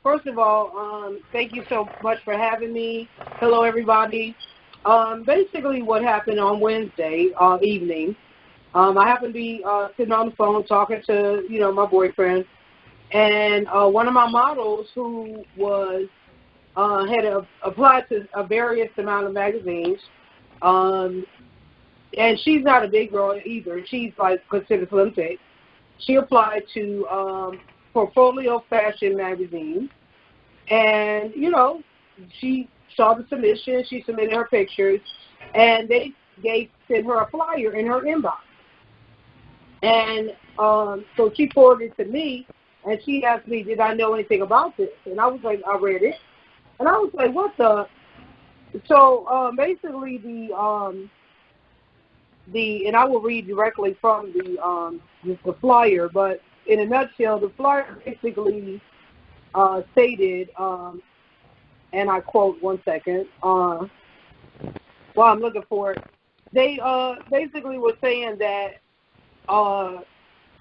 first of all, thank you so much for having me. Hello, everybody. Basically, what happened on Wednesday evening, I happened to be sitting on the phone talking to, my boyfriend, and one of my models who was had applied to a various amount of magazines, and she's not a big girl either. She's like considered slim thick. She applied to Portfolio Fashion magazine, and she saw the submission. She submitted her pictures, and they sent her a flyer in her inbox. And so she forwarded it to me, and she asked me, did I know anything about this? And I was like, I read it, and I was like, what the? So basically, and I will read directly from the flyer, but in a nutshell, the flyer basically stated, and I quote, one second, while I'm looking for it, they basically were saying that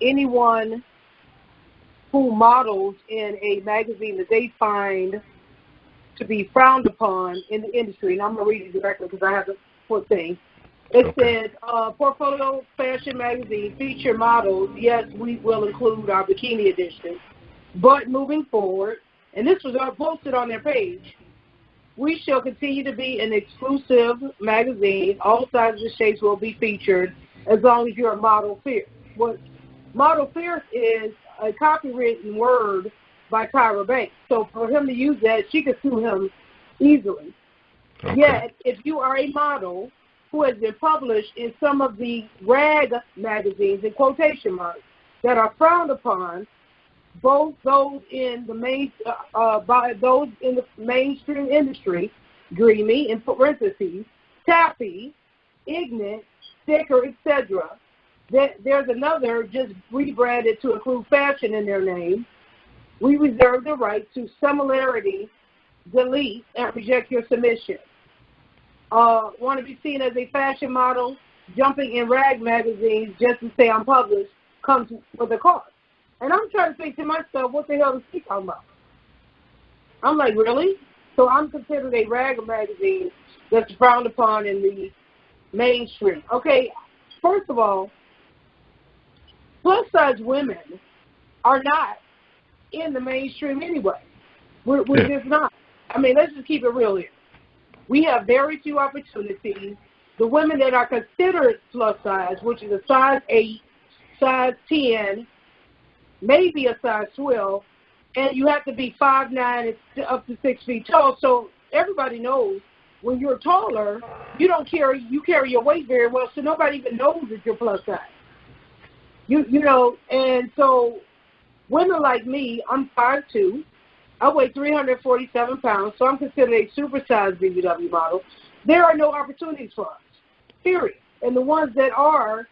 anyone who models in a magazine that they find to be frowned upon in the industry, and I'm going to read it directly because I have the full thing. It said, Portfolio Fashion Magazine feature models. Yes, we will include our bikini edition. But moving forward, and this was posted on their page, we shall continue to be an exclusive magazine. All sizes and shapes will be featured as long as you're a model fierce. What model fierce is a copywritten word by Tyra Banks. So for him to use that, she could sue him easily. Okay. Yet, if you are a model who has been published in some of the rag magazines, in quotation marks, that are frowned upon, both those in the by those in the mainstream industry, Dreamy, in parentheses, Taffy, Ignorant, Sticker, etc. There's another just rebranded to include fashion in their name. We reserve the right to similarity, delete, and reject your submission. Want to be seen as a fashion model, jumping in rag magazines just to say I'm published comes with a cost. And I'm trying to think to myself, what the hell is she talking about? I'm like, really? So I'm considered a rag magazine that's frowned upon in the mainstream. Okay, first of all, plus-size women are not in the mainstream anyway. We're just not. I mean, let's just keep it real here. We have very few opportunities. The women that are considered plus size, which is a size 8, size 10, maybe a size 12, and you have to be 5'9" up to 6 feet tall. So everybody knows when you're taller, you carry your weight very well, so nobody even knows that you're plus size. And so women like me, I'm 5'2". I weigh 347 pounds, so I'm considered a supersized BBW model. There are no opportunities for us, period. And the ones that are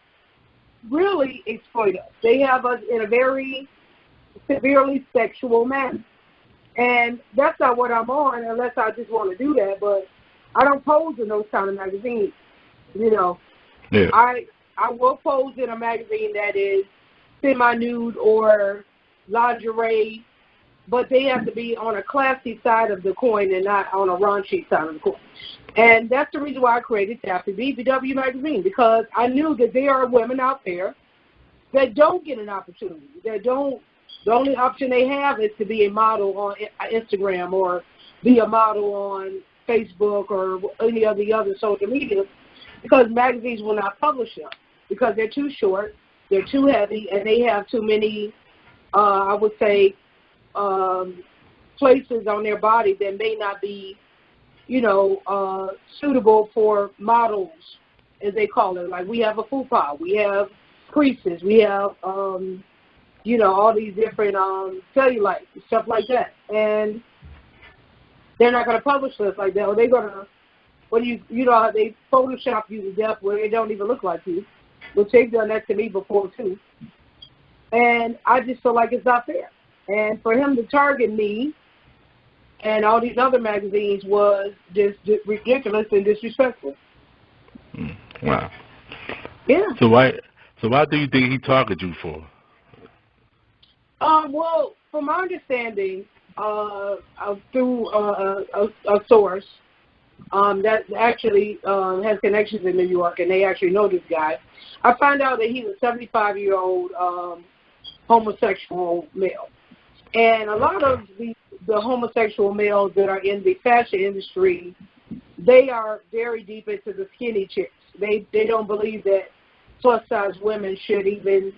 really exploit us. They have us in a very severely sexual manner. And that's not what I'm on unless I just want to do that, but I don't pose in those kind of magazines, Yeah. I will pose in a magazine that is semi-nude or lingerie, but they have to be on a classy side of the coin and not on a raunchy side of the coin. And that's the reason why I created T.A.F.F.Y BBW magazine, because I knew that there are women out there that don't get an opportunity. The only option they have is to be a model on Instagram or be a model on Facebook or any of the other social media, because magazines will not publish them because they're too short, they're too heavy, and they have too many, I would say, places on their body that may not be, suitable for models, as they call it. Like we have a fupa, we have creases, we have, all these different cellulite, stuff like that. And they're not going to publish us like that, or they're going to, how they Photoshop you to death where they don't even look like you, which they've done that to me before too. And I just feel like it's not fair. And for him to target me and all these other magazines was just ridiculous and disrespectful. Wow. Yeah. So why do you think he targeted you for? Well, from my understanding, through a source that actually has connections in New York, and they actually know this guy. I found out that he's a 75-year-old homosexual male. And a lot of the homosexual males that are in the fashion industry, they are very deep into the skinny chicks. They don't believe that plus-size women should even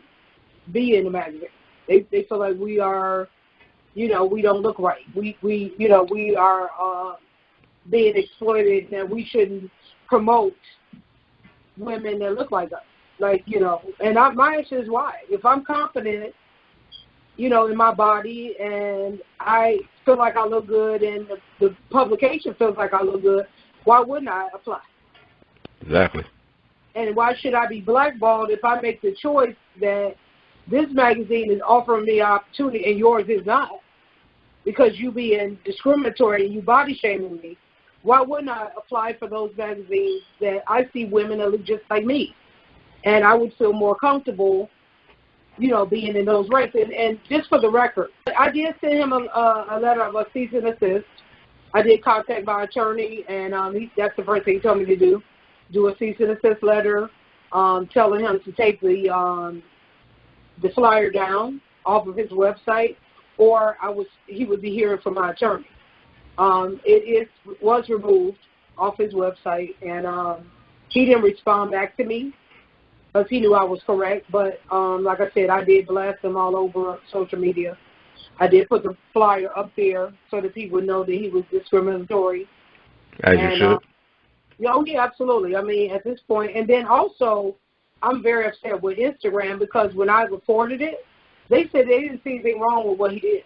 be in the magazine. They feel like we are, we don't look right. We are being exploited, and we shouldn't promote women that look like us. And my answer is why. If I'm confident, in my body, and I feel like I look good, and the publication feels like I look good, why wouldn't I apply? Exactly. And why should I be blackballed if I make the choice that this magazine is offering me opportunity and yours is not, because you being discriminatory and you body shaming me? Why wouldn't I apply for those magazines that I see women that look just like me? And I would feel more comfortable, being in those ranks. And just for the record, I did send him a letter of a cease and desist. I did contact my attorney, and that's the first thing he told me to do a cease and desist letter, telling him to take the flyer down off of his website, or he would be hearing from my attorney. It was removed off his website, and he didn't respond back to me because he knew I was correct. But like I said, I did blast him all over social media. I did put the flyer up there so that people would know that he was discriminatory. As you should. Oh, yeah, absolutely. I mean, at this point. And then also, I'm very upset with Instagram because when I reported it, they said they didn't see anything wrong with what he did.